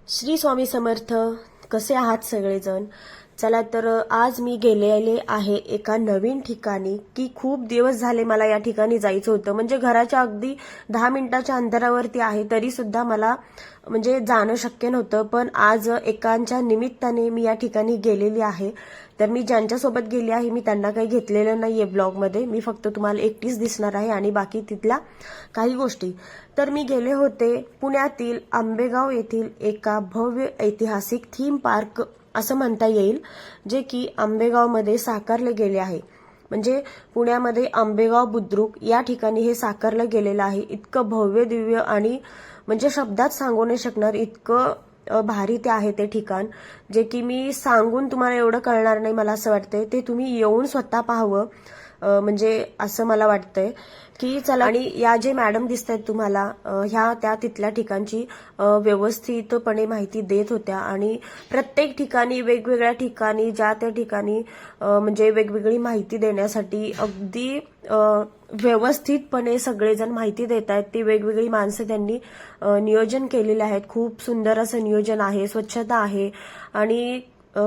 श्री स्वामी समर्थ. कसे आहात सगळेजण? चला तर आज मी गेलेले आहे एका नवीन ठिकाणी की खूप दिवस झाले मला या ठिकाणी जायचं होतं. म्हणजे घराच्या अगदी 10 मिनिटाच्या अंतरावरती आहे, तरी सुद्धा मला म्हणजे जाणं शक्य नव्हतं. पण आज एकांच्या निमित्ताने मी या ठिकाणी गेलेली आहे. तर मी ज्यांच्यासोबत गेली आहे मी त्यांना काही घेतलेलं नाहीये ब्लॉगमध्ये. मी फक्त तुम्हाला एकटीच दिसणार आहे आणि बाकी तिथल्या काही गोष्टी. तर मी गेले होते पुण्यातील आंबेगाव येथील एका भव्य ऐतिहासिक थीम पार्क असं म्हणता येईल, जे की आंबेगावमध्ये साकारले गेले आहे. म्हणजे पुण्यामध्ये आंबेगाव बुद्रुक या ठिकाणी हे साकारलं गेलेलं आहे. इतकं भव्य दिव्य आणि म्हणजे शब्दात सांगू नाही शकणार इतकं भारी ते आहे ते ठिकाण, जे की मी सांगून तुम्हाला एवढं कळणार नाही. मला असं वाटतंय ते तुम्ही येऊन स्वतः पाहावं. म्हणजे असं मला वाटतंय की चला. आणि या जे मॅडम दिसत आहेत तुम्हाला, ह्या त्या तिथल्या ठिकाणची व्यवस्थितपणे माहिती देत होत्या. आणि प्रत्येक ठिकाणी वेगवेगळ्या ठिकाणी ज्या त्या ठिकाणी म्हणजे वेगवेगळी माहिती देण्यासाठी अगदी व्यवस्थितपणे सगळेजण माहिती देत आहेत. ती वेगवेगळी माणसं त्यांनी नियोजन केलेले आहेत. खूप सुंदर असं नियोजन आहे, स्वच्छता आहे आणि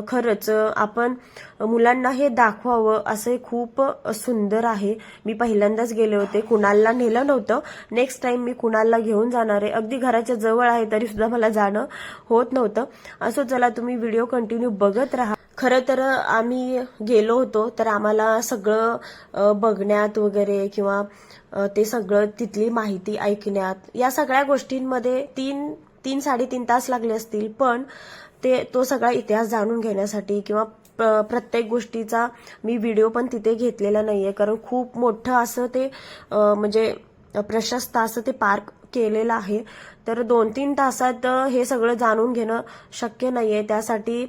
खरंच आपण मुलांना हे दाखवावं असं खूप सुंदर आहे. मी पहिल्यांदाच गेले होते, कुणालला नेलं नव्हतं. नेक्स्ट टाइम मी कुणालला घेऊन जाणार आहे. अगदी घराच्या जवळ आहे तरी सुद्धा मला जाणं होत नव्हतं. असो, चला तुम्ही व्हिडिओ कंटिन्यू बघत राहा. खरं तर आम्ही गेलो होतो तर आम्हाला सगळं बघण्यात वगैरे किंवा ते सगळं तिथली माहिती ऐकण्यात या सगळ्या गोष्टींमध्ये 3-3.5 तास लागले असतील. पण तो सगळा इतिहास जाणून घेण्यासाठी किंवा प्रत्येक गोष्टीचा मी व्हिडिओ पण तिथे घेतलेला नाहीये, कारण खूप मोठं असं ते म्हणजे प्रशस्त असं ते पार्क केलेलं आहे. तर 2-3 तासात हे सगळं जाणून घेणं शक्य नाहीये. त्यासाठी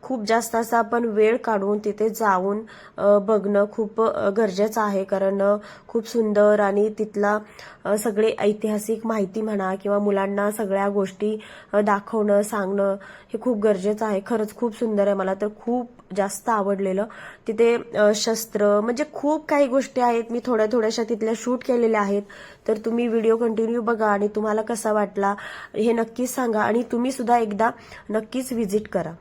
खूप जास्त असा आपण वेळ काढून तिथे जाऊन बघणं खूप गरजेचं आहे. कारण खूप सुंदर आणि तिथला सगळे ऐतिहासिक माहिती म्हणा किंवा मुलांना सगळ्या गोष्टी दाखवणं सांगणं हे खूप गरजेचं आहे. खरंच खूप सुंदर आहे. मला तर खूप जास्त आवडलेलं. तिथे शस्त्र म्हणजे खूप काही गोष्टी आहेत. मी थोड्या थोड्याशा तिथल्या शूट केलेल्या आहेत. तर तुम्ही व्हिडिओ कंटिन्यू बघा आणि तुम्हाला कसा वाटला हे नक्कीच सांगा. आणि तुम्ही सुद्धा एकदा नक्कीच व्हिजिट करा.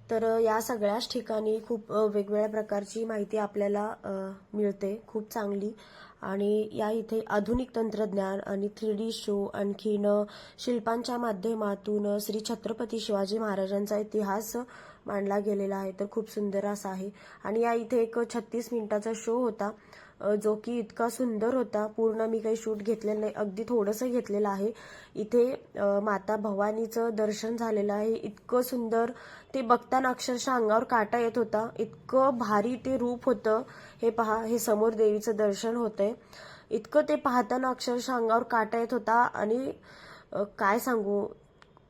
तर या सगळ्याच ठिकाणी खूप वेगवेगळ्या प्रकारची माहिती आपल्याला मिळते, खूप चांगली. आणि या इथे आधुनिक तंत्रज्ञान आणि 3D शो, आणखीन शिल्पांच्या माध्यमातून श्री छत्रपती शिवाजी महाराजांचा इतिहास मांडला गेलेला आहे. तर खूप सुंदर असा आहे. आणि या इथे एक 36 मिनिटाचा शो होता, जो की इतका सुंदर होता. पूर्ण मी काही शूट घेतलेलं नाही, अगदी थोडंसं घेतलेलं आहे. इथे माता भवानीचं दर्शन झालेलं आहे. इतकं सुंदर ते बघताना अक्षरशः अंगावर काटा येत होता. इतकं भारी ते रूप होतं. हे पहा, हे समोर देवीचं दर्शन होतंय. इतकं ते पाहताना अक्षरशः अंगावर काटा येत होता. आणि काय सांगू,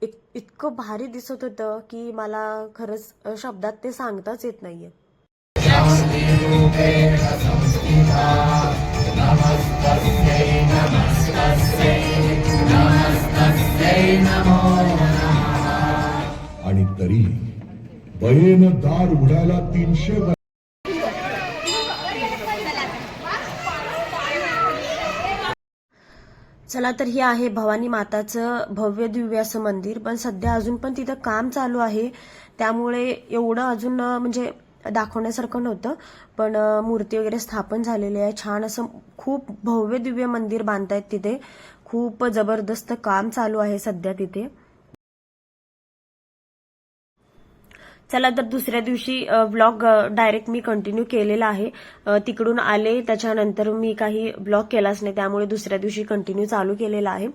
इतकं भारी दिसत होतं की मला खरंच शब्दात ते सांगताच येत नाहीये. आणि तरी बयेनं दार उघडायला 300 चला, तर हे आहे भवानी माताचं भव्य दिव्य असं मंदिर. पण सध्या अजून पण तिथं काम चालू आहे, त्यामुळे एवढं अजून म्हणजे दाखवण्यासारखं नव्हतं. पण मूर्ती वगैरे स्थापन झालेली आहे. छान असं खूप भव्य दिव्य मंदिर बांधतायत तिथे. खूप जबरदस्त काम चालू आहे सध्या तिथे. चला, तर दुसऱ्या दिवशी ब्लॉग डायरेक्ट मी कंटिन्यू केलेला आहे. तिकडून आले त्याच्यानंतर मी काही ब्लॉग केलाच नाही, त्यामुळे दुसऱ्या दिवशी कंटिन्यू चालू केलेला आहे.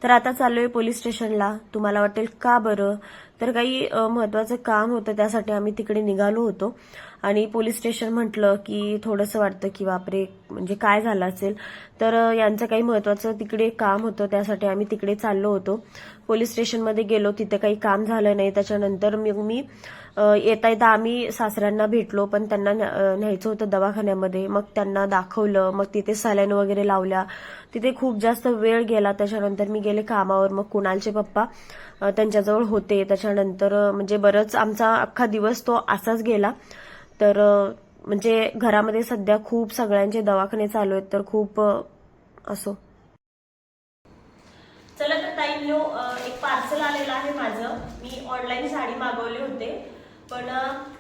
तर आता चाललोय पोलीस स्टेशनला. तुम्हाला वाटेल का बरं, तर काही महत्वाचं काम होतं, त्यासाठी आम्ही तिकडे निघालो होतो. आणि पोलीस स्टेशन म्हटलं की थोडंसं वाटतं की बापरे, म्हणजे काय झालं असेल. तर यांचं काही महत्वाचं तिकडे काम होतं, त्यासाठी आम्ही तिकडे चाललो होतो. पोलीस स्टेशनमध्ये गेलो, तिथे काही काम झालं नाही. त्याच्यानंतर मी येता येता आम्ही सासऱ्यांना भेटलो, पण त्यांना न्यायचं होतं दवाखान्यामध्ये. मग त्यांना दाखवलं, मग तिथे सलाईन वगैरे लावल्या. तिथे खूप जास्त वेळ गेला. त्याच्यानंतर मी गेले कामावर. मग कुणालचे पप्पा त्यांच्याजवळ होते. त्याच्यानंतर म्हणजे बरंच आमचा अख्खा दिवस तो असाच गेला. तर म्हणजे घरामध्ये सध्या खूप सगळ्यांचे दवाखाने चालू आहेत, तर खूप असो. चला, तर ताईंनो, एक पार्सल आलेलं आहे माझं. मी ऑनलाईन साडी मागवले होते, पण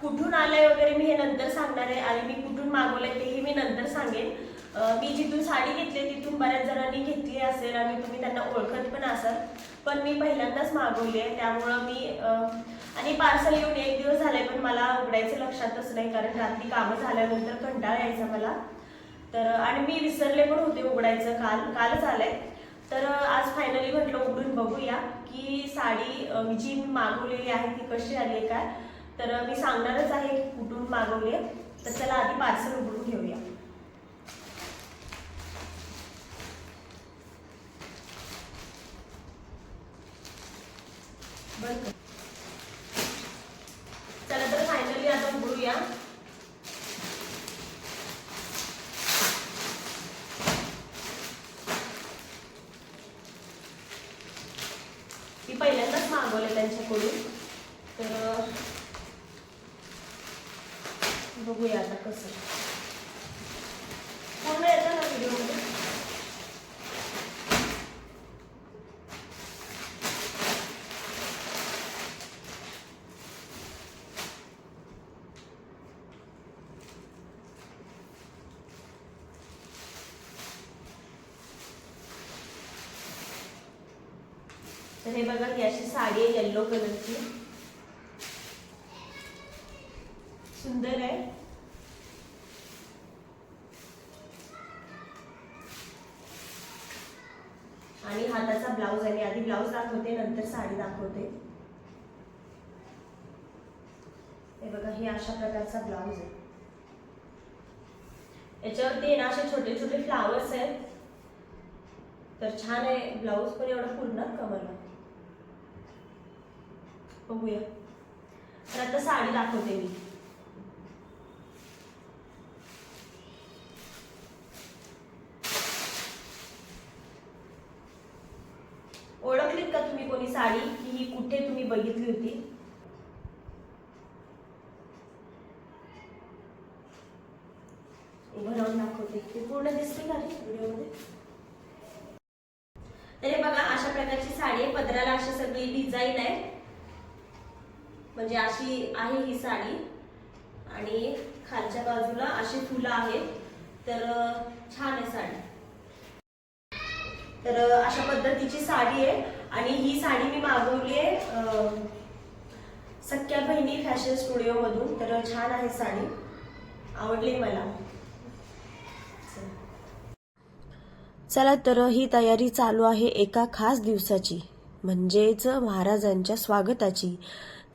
कुठून आलंय वगैरे मी हे नंतर सांगणार आहे. आणि मी कुठून मागवलंय तेही मी नंतर सांगेन. मी जिथून साडी घेतली तिथून बऱ्याच जणांनी घेतली असेल आणि तुम्ही त्यांना ओळखत पण असाल, पण मी पहिल्यांदाच मागवली आहे, त्यामुळं मी आणि पार्सल येऊन 1 दिवस झाले, पण मला उघडायचं लक्षातच नाही, कारण रात्री कामं झाल्यानंतर कंटाळा यायचा मला. तर आणि मी विसरले पण होते उघडायचं. कालच आलंय. तर आज फायनली म्हटलं उघडून बघूया की साडी जी मी मागवलेली आहे ती कशी आली आहे काय. तर मी सांगणारच आहे कुठून मागवली. तर चला आधी पार्सल उघडून घेऊया. चला, तर फायनली आता उघडूया. मी पहिल्यांदाच मागवले त्यांच्याकडून. तर बघूया आता कसं पूर्ण येतं ना व्हिडिओमध्ये. तर हे बघा, ही अशी साडी आहे येल्लो कलरची, सुंदर आहे. आणि हाताचा ब्लाउज आहे. मी आधी ब्लाउज दाखवते, नंतर साडी दाखवते. हे बघा, हे अशा प्रकारचा ब्लाउज आहे. याच्यावरती ना असे छोटे छोटे फ्लावर्स आहेत. तर छान आहे ब्लाउज, पण एवढा पूर्ण कमरला. बघूया. तर आता साडी दाखवते मी. ओळखलीत का तुम्ही कोणी साडी, की ही कुठे तुम्ही बघितली होती? उभं राहून दाखवते, ती पूर्ण दिसते का व्हिडिओमध्ये? तर हे बघा, अशा प्रकारची साडी आहे. पदराला अशी सगळी डिझाईन आहे. म्हणजे अशी आहे ही साडी आणि खालच्या बाजूला अशी फुलं आहेत. तर छान आहे साडी. तर अशा पद्धतीची साडी आहे आणि ही साडी मी मागवली आहे सख्या बहिणी फॅशन स्टुडिओ मधून. तर छान आहे साडी, आवडली मला. चला तर ही तयारी चालू आहे एका खास दिवसाची, म्हणजेच महाराजांच्या स्वागताची.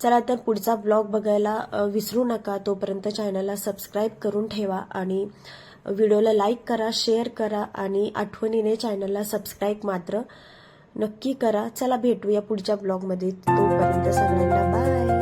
चला तर पुढचा ब्लॉग बघायला विसरू नका. तोपर्यंत चॅनलला सबस्क्राईब करून ठेवा आणि व्हिडिओला लाईक करा, शेअर करा आणि आठवणीने चॅनलला सबस्क्राईब मात्र नक्की करा. चला भेटूया पुढच्या ब्लॉगमध्ये. तोपर्यंत सगळ्यांना बाय.